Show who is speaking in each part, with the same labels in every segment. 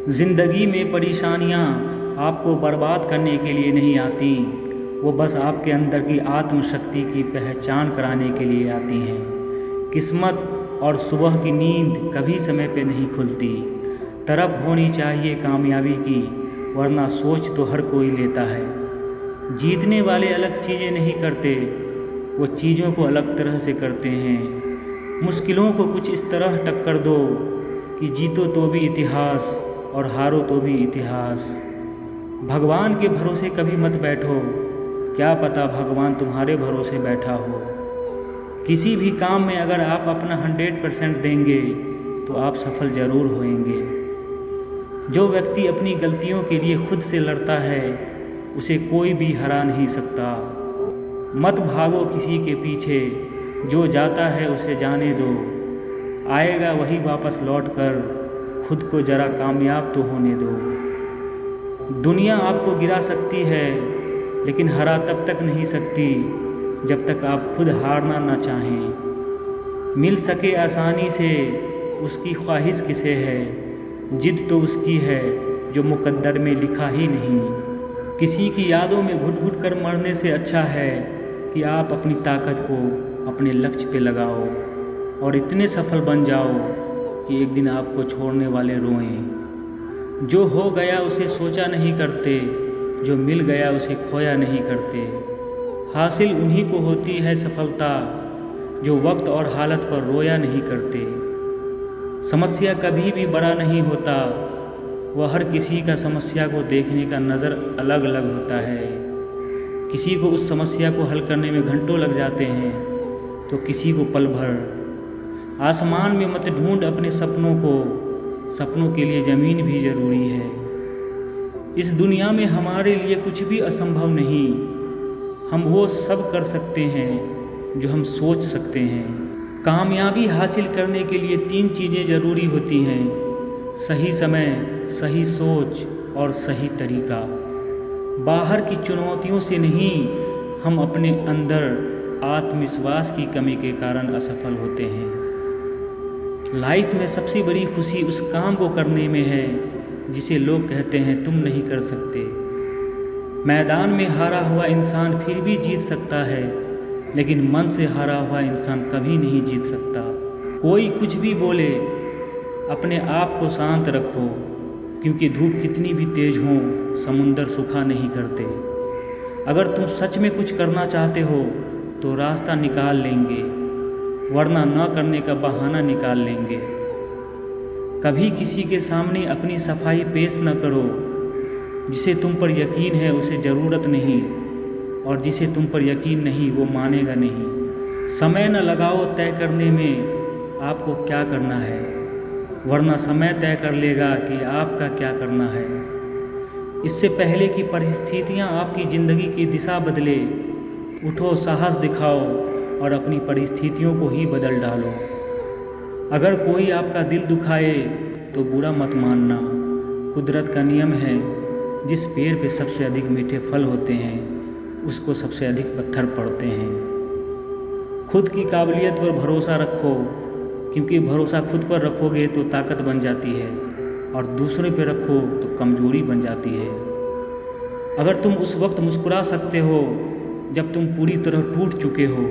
Speaker 1: ज़िंदगी में परेशानियाँ आपको बर्बाद करने के लिए नहीं आती, वो बस आपके अंदर की आत्मशक्ति की पहचान कराने के लिए आती हैं। किस्मत और सुबह की नींद कभी समय पे नहीं खुलती। तरफ होनी चाहिए कामयाबी की, वरना सोच तो हर कोई लेता है। जीतने वाले अलग चीज़ें नहीं करते, वो चीज़ों को अलग तरह से करते हैं। मुश्किलों को कुछ इस तरह टक्कर दो कि जीतो तो भी इतिहास और हारो तो भी इतिहास। भगवान के भरोसे कभी मत बैठो, क्या पता भगवान तुम्हारे भरोसे बैठा हो। किसी भी काम में अगर आप अपना 100% देंगे तो आप सफल ज़रूर होएंगे। जो व्यक्ति अपनी गलतियों के लिए खुद से लड़ता है, उसे कोई भी हरा नहीं सकता। मत भागो किसी के पीछे, जो जाता है उसे जाने दो। आएगा वही वापस लौट कर, खुद को जरा कामयाब तो होने दो। दुनिया आपको गिरा सकती है, लेकिन हरा तब तक नहीं सकती जब तक आप खुद हारना ना चाहें। मिल सके आसानी से उसकी ख्वाहिश किसे है, जिद तो उसकी है जो मुकद्दर में लिखा ही नहीं। किसी की यादों में घुट घुट कर मरने से अच्छा है कि आप अपनी ताकत को अपने लक्ष्य पे लगाओ और इतने सफल बन जाओ कि एक दिन आपको छोड़ने वाले रोएं। जो हो गया उसे सोचा नहीं करते, जो मिल गया उसे खोया नहीं करते। हासिल उन्हीं को होती है सफलता, जो वक्त और हालत पर रोया नहीं करते। समस्या कभी भी बड़ा नहीं होता, वह हर किसी का समस्या को देखने का नज़र अलग अलग होता है। किसी को उस समस्या को हल करने में घंटों लग जाते हैं, तो किसी को पल भर। आसमान में मत ढूंढ अपने सपनों को, सपनों के लिए ज़मीन भी ज़रूरी है। इस दुनिया में हमारे लिए कुछ भी असंभव नहीं, हम वो सब कर सकते हैं जो हम सोच सकते हैं। कामयाबी हासिल करने के लिए 3 चीज़ें ज़रूरी होती हैं: सही समय, सही सोच और सही तरीका। बाहर की चुनौतियों से नहीं, हम अपने अंदर आत्मविश्वास की कमी के कारण असफल होते हैं। लाइफ में सबसे बड़ी खुशी उस काम को करने में है जिसे लोग कहते हैं तुम नहीं कर सकते। मैदान में हारा हुआ इंसान फिर भी जीत सकता है, लेकिन मन से हारा हुआ इंसान कभी नहीं जीत सकता। कोई कुछ भी बोले, अपने आप को शांत रखो, क्योंकि धूप कितनी भी तेज हो, समुंदर सूखा नहीं करते। अगर तुम सच में कुछ करना चाहते हो तो रास्ता निकाल लेंगे, वरना न करने का बहाना निकाल लेंगे। कभी किसी के सामने अपनी सफाई पेश न करो। जिसे तुम पर यकीन है उसे ज़रूरत नहीं, और जिसे तुम पर यकीन नहीं वो मानेगा नहीं। समय न लगाओ तय करने में आपको क्या करना है, वरना समय तय कर लेगा कि आपका क्या करना है। इससे पहले कि परिस्थितियां आपकी ज़िंदगी की दिशा बदले, उठो, साहस दिखाओ और अपनी परिस्थितियों को ही बदल डालो। अगर कोई आपका दिल दुखाए तो बुरा मत मानना। कुदरत का नियम है, जिस पेड़ पे सबसे अधिक मीठे फल होते हैं उसको सबसे अधिक पत्थर पड़ते हैं। खुद की काबिलियत पर भरोसा रखो, क्योंकि भरोसा खुद पर रखोगे तो ताकत बन जाती है, और दूसरे पे रखो तो कमजोरी बन जाती है। अगर तुम उस वक्त मुस्कुरा सकते हो जब तुम पूरी तरह टूट चुके हो,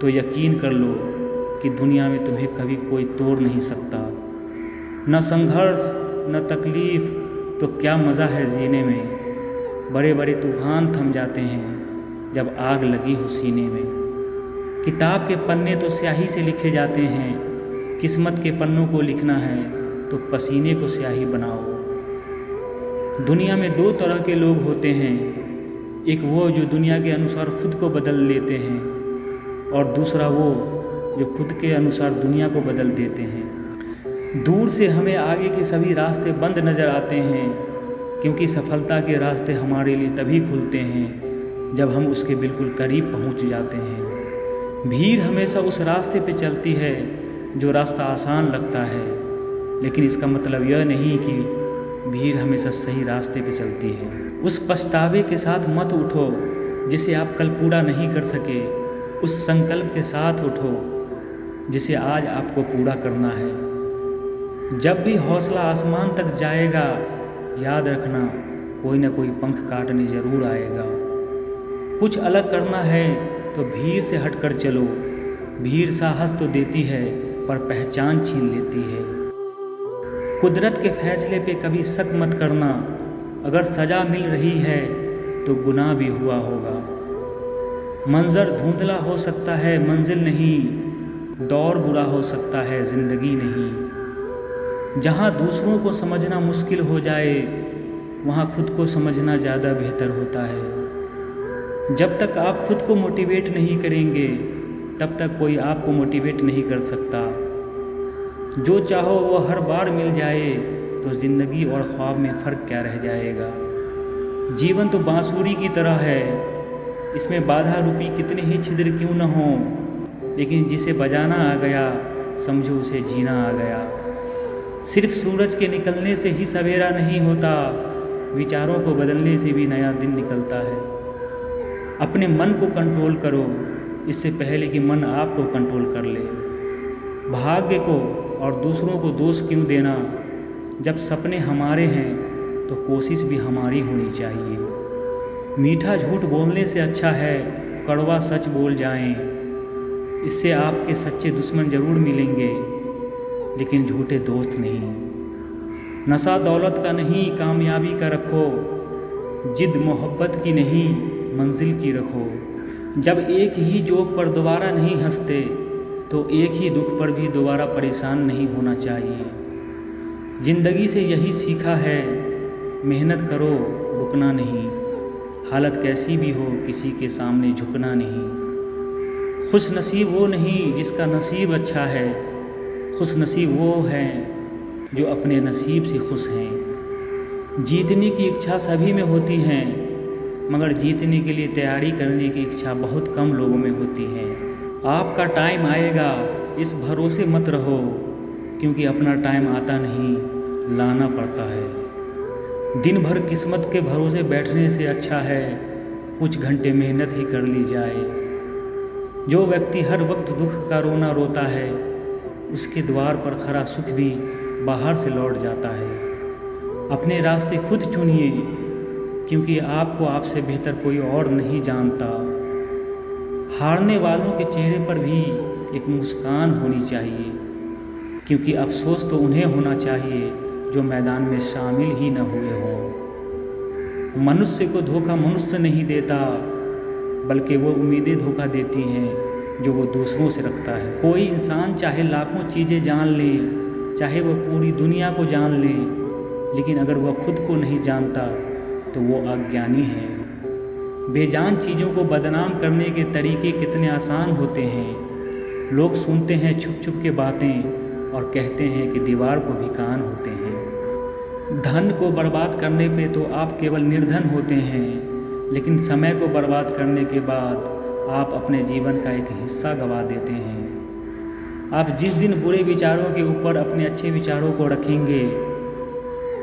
Speaker 1: तो यकीन कर लो कि दुनिया में तुम्हें कभी कोई तोड़ नहीं सकता। न संघर्ष न तकलीफ़, तो क्या मज़ा है जीने में। बड़े बड़े तूफान थम जाते हैं जब आग लगी हो सीने में। किताब के पन्ने तो स्याही से लिखे जाते हैं, किस्मत के पन्नों को लिखना है तो पसीने को स्याही बनाओ। दुनिया में 2 तरह के लोग होते हैं, एक वो जो दुनिया के अनुसार खुद को बदल लेते हैं, और दूसरा वो जो खुद के अनुसार दुनिया को बदल देते हैं। दूर से हमें आगे के सभी रास्ते बंद नज़र आते हैं, क्योंकि सफलता के रास्ते हमारे लिए तभी खुलते हैं जब हम उसके बिल्कुल करीब पहुंच जाते हैं। भीड़ हमेशा उस रास्ते पे चलती है जो रास्ता आसान लगता है, लेकिन इसका मतलब यह नहीं कि भीड़ हमेशा सही रास्ते पे चलती है। उस पछतावे के साथ मत उठो जिसे आप कल पूरा नहीं कर सके। उस संकल्प के साथ उठो जिसे आज आपको पूरा करना है। जब भी हौसला आसमान तक जाएगा, याद रखना कोई ना कोई पंख काटने ज़रूर आएगा। कुछ अलग करना है तो भीड़ से हटकर चलो। भीड़ साहस तो देती है पर पहचान छीन लेती है। कुदरत के फैसले पे कभी शक मत करना। अगर सज़ा मिल रही है तो गुनाह भी हुआ होगा। मंजर धुंधला हो सकता है, मंजिल नहीं। दौर बुरा हो सकता है, ज़िंदगी नहीं। जहाँ दूसरों को समझना मुश्किल हो जाए, वहाँ खुद को समझना ज़्यादा बेहतर होता है। जब तक आप खुद को मोटिवेट नहीं करेंगे, तब तक कोई आपको मोटिवेट नहीं कर सकता। जो चाहो वो हर बार मिल जाए तो ज़िंदगी और ख्वाब में फ़र्क क्या रह जाएगा। जीवन तो बांसुरी की तरह है, इसमें बाधा रूपी कितने ही छिद्र क्यों न हों, लेकिन जिसे बजाना आ गया समझो उसे जीना आ गया। सिर्फ सूरज के निकलने से ही सवेरा नहीं होता, विचारों को बदलने से भी नया दिन निकलता है। अपने मन को कंट्रोल करो, इससे पहले कि मन आपको कंट्रोल कर ले। भाग्य को और दूसरों को दोष क्यों देना। जब सपने हमारे हैं तो कोशिश भी हमारी होनी चाहिए। मीठा झूठ बोलने से अच्छा है कड़वा सच बोल जाएं। इससे आपके सच्चे दुश्मन ज़रूर मिलेंगे, लेकिन झूठे दोस्त नहीं। नशा दौलत का नहीं, कामयाबी का रखो। जिद मोहब्बत की नहीं, मंजिल की रखो। जब एक ही जोक पर दोबारा नहीं हंसते, तो एक ही दुख पर भी दोबारा परेशान नहीं होना चाहिए। ज़िंदगी से यही सीखा है, मेहनत करो, रुकना नहीं। हालत कैसी भी हो, किसी के सामने झुकना नहीं। खुश नसीब वो नहीं जिसका नसीब अच्छा है, खुश नसीब वो हैं जो अपने नसीब से खुश हैं। जीतने की इच्छा सभी में होती है, मगर जीतने के लिए तैयारी करने की इच्छा बहुत कम लोगों में होती है। आपका टाइम आएगा, इस भरोसे मत रहो, क्योंकि अपना टाइम आता नहीं, लाना पड़ता है। दिन भर किस्मत के भरोसे बैठने से अच्छा है कुछ घंटे मेहनत ही कर ली जाए। जो व्यक्ति हर वक्त दुख का रोना रोता है, उसके द्वार पर खड़ा सुख भी बाहर से लौट जाता है। अपने रास्ते खुद चुनिए, क्योंकि आपको आपसे बेहतर कोई और नहीं जानता। हारने वालों के चेहरे पर भी एक मुस्कान होनी चाहिए, क्योंकि अफसोस तो उन्हें होना चाहिए जो मैदान में शामिल ही न हुए हों। मनुष्य को धोखा मनुष्य नहीं देता, बल्कि वो उम्मीदें धोखा देती हैं जो वो दूसरों से रखता है। कोई इंसान चाहे लाखों चीज़ें जान ले, चाहे वो पूरी दुनिया को जान ले, लेकिन अगर वह खुद को नहीं जानता तो वो अज्ञानी है। बेजान चीज़ों को बदनाम करने के तरीके कितने आसान होते हैं। लोग सुनते हैं छुप छुप के बातें और कहते हैं कि दीवार को भी कान होते हैं। धन को बर्बाद करने पे तो आप केवल निर्धन होते हैं, लेकिन समय को बर्बाद करने के बाद आप अपने जीवन का एक हिस्सा गंवा देते हैं। आप जिस दिन बुरे विचारों के ऊपर अपने अच्छे विचारों को रखेंगे,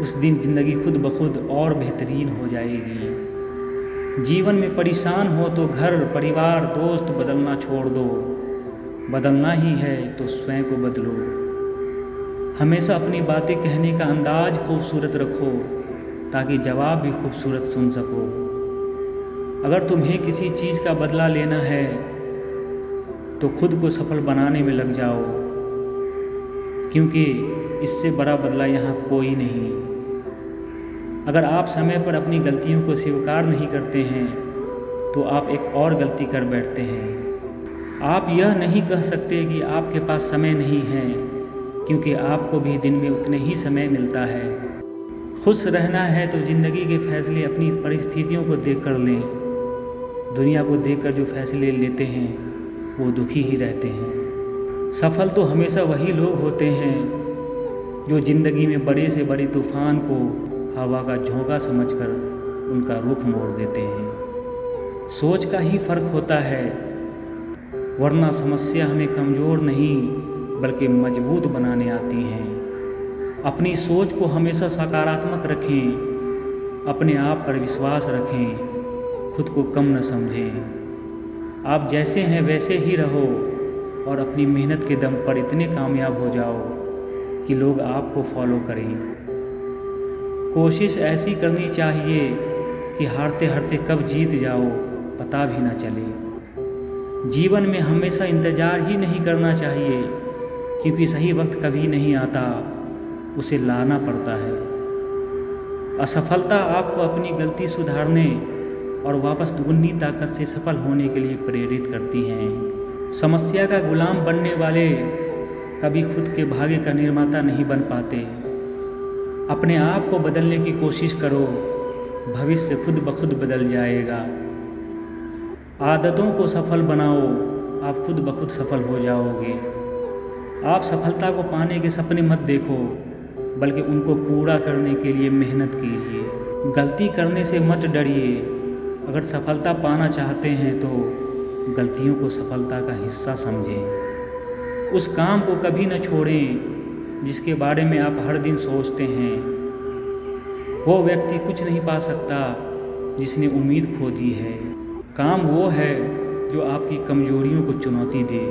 Speaker 1: उस दिन ज़िंदगी खुद ब खुद और बेहतरीन हो जाएगी। जीवन में परेशान हो तो घर, परिवार, दोस्त बदलना छोड़ दो। बदलना ही है तो स्वयं को बदलो। हमेशा अपनी बातें कहने का अंदाज खूबसूरत रखो, ताकि जवाब भी खूबसूरत सुन सको। अगर तुम्हें किसी चीज़ का बदला लेना है तो खुद को सफल बनाने में लग जाओ, क्योंकि इससे बड़ा बदला यहाँ कोई नहीं। अगर आप समय पर अपनी गलतियों को स्वीकार नहीं करते हैं तो आप एक और गलती कर बैठते हैं। आप यह नहीं कह सकते कि आपके पास समय नहीं है, क्योंकि आपको भी दिन में उतने ही समय मिलता है। खुश रहना है तो ज़िंदगी के फैसले अपनी परिस्थितियों को देख कर लें। दुनिया को देखकर जो फैसले लेते हैं वो दुखी ही रहते हैं। सफल तो हमेशा वही लोग होते हैं जो ज़िंदगी में बड़े से बड़े तूफान को हवा का झोंका समझकर उनका रुख मोड़ देते हैं। सोच का ही फ़र्क होता है, वरना समस्या हमें कमज़ोर नहीं बल्कि मजबूत बनाने आती हैं। अपनी सोच को हमेशा सकारात्मक रखें, अपने आप पर विश्वास रखें, खुद को कम न समझें। आप जैसे हैं वैसे ही रहो और अपनी मेहनत के दम पर इतने कामयाब हो जाओ कि लोग आपको फॉलो करें। कोशिश ऐसी करनी चाहिए कि हारते हारते कब जीत जाओ पता भी ना चले। जीवन में हमेशा इंतज़ार ही नहीं करना चाहिए, क्योंकि सही वक्त कभी नहीं आता, उसे लाना पड़ता है। असफलता आपको अपनी गलती सुधारने और वापस दुगनी ताकत से सफल होने के लिए प्रेरित करती हैं। समस्या का गुलाम बनने वाले कभी खुद के भाग्य का निर्माता नहीं बन पाते। अपने आप को बदलने की कोशिश करो, भविष्य खुद ब खुद बदल जाएगा। आदतों को सफल बनाओ, आप खुद ब खुद सफल हो जाओगे। आप सफलता को पाने के सपने मत देखो, बल्कि उनको पूरा करने के लिए मेहनत कीजिए। गलती करने से मत डरिए। अगर सफलता पाना चाहते हैं तो गलतियों को सफलता का हिस्सा समझें। उस काम को कभी न छोड़ें जिसके बारे में आप हर दिन सोचते हैं। वो व्यक्ति कुछ नहीं पा सकता जिसने उम्मीद खो दी है। काम वो है जो आपकी कमजोरियों को चुनौती दे।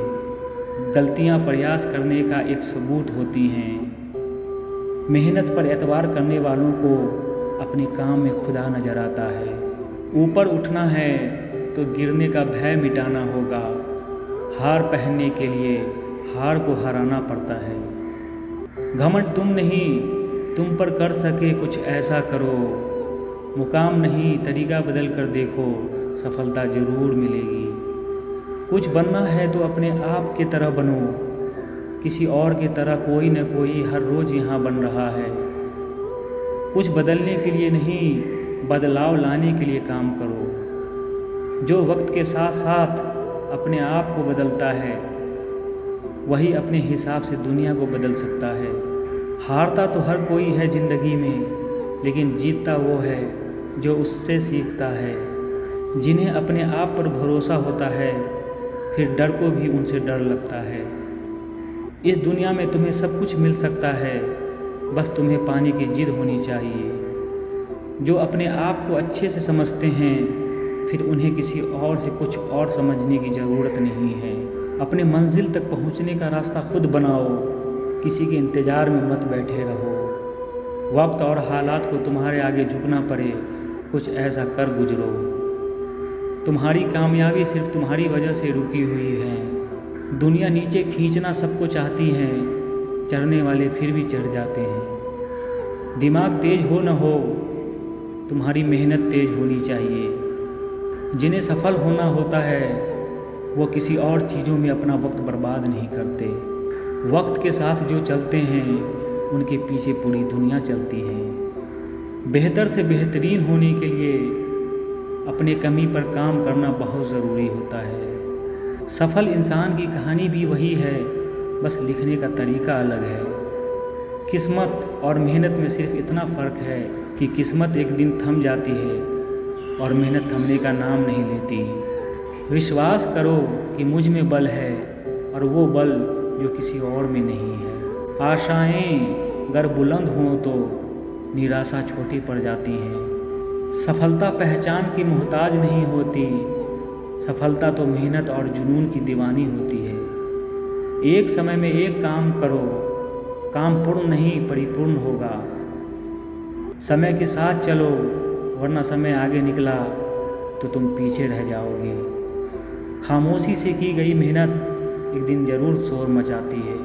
Speaker 1: गलतियां प्रयास करने का एक सबूत होती हैं। मेहनत पर एतबार करने वालों को अपने काम में खुदा नजर आता है। ऊपर उठना है तो गिरने का भय मिटाना होगा। हार पहनने के लिए हार को हराना पड़ता है। घमंड तुम नहीं, तुम पर कर सके कुछ ऐसा करो। मुकाम नहीं, तरीका बदल कर देखो, सफलता जरूर मिलेगी। कुछ बनना है तो अपने आप की तरह बनो। किसी और की तरह कोई न कोई हर रोज़ यहाँ बन रहा है। कुछ बदलने के लिए नहीं, बदलाव लाने के लिए काम करो। जो वक्त के साथ साथ अपने आप को बदलता है, वही अपने हिसाब से दुनिया को बदल सकता है। हारता तो हर कोई है ज़िंदगी में, लेकिन जीतता वो है जो उससे सीखता है। जिन्हें अपने आप पर भरोसा होता है, फिर डर को भी उनसे डर लगता है। इस दुनिया में तुम्हें सब कुछ मिल सकता है, बस तुम्हें पाने की जिद होनी चाहिए। जो अपने आप को अच्छे से समझते हैं, फिर उन्हें किसी और से कुछ और समझने की ज़रूरत नहीं है। अपने मंजिल तक पहुंचने का रास्ता खुद बनाओ, किसी के इंतज़ार में मत बैठे रहो। वक्त और हालात को तुम्हारे आगे झुकना पड़े, कुछ ऐसा कर गुजरो। तुम्हारी कामयाबी सिर्फ तुम्हारी वजह से रुकी हुई है। दुनिया नीचे खींचना सबको चाहती है, चढ़ने वाले फिर भी चढ़ जाते हैं। दिमाग तेज हो न हो, तुम्हारी मेहनत तेज होनी चाहिए। जिन्हें सफल होना होता है, वो किसी और चीज़ों में अपना वक्त बर्बाद नहीं करते। वक्त के साथ जो चलते हैं, उनके पीछे पूरी दुनिया चलती है। बेहतर से बेहतरीन होने के लिए अपने कमी पर काम करना बहुत ज़रूरी होता है। सफल इंसान की कहानी भी वही है, बस लिखने का तरीका अलग है। किस्मत और मेहनत में सिर्फ इतना फ़र्क है कि किस्मत एक दिन थम जाती है और मेहनत थमने का नाम नहीं लेती। विश्वास करो कि मुझ में बल है, और वो बल जो किसी और में नहीं है। आशाएं अगर बुलंद हों तो निराशा छोटी पड़ जाती है। सफलता पहचान की मोहताज नहीं होती, सफलता तो मेहनत और जुनून की दीवानी होती है। एक समय में एक काम करो, काम पूर्ण नहीं परिपूर्ण होगा। समय के साथ चलो, वरना समय आगे निकला तो तुम पीछे रह जाओगे। खामोशी से की गई मेहनत एक दिन ज़रूर शोर मचाती है।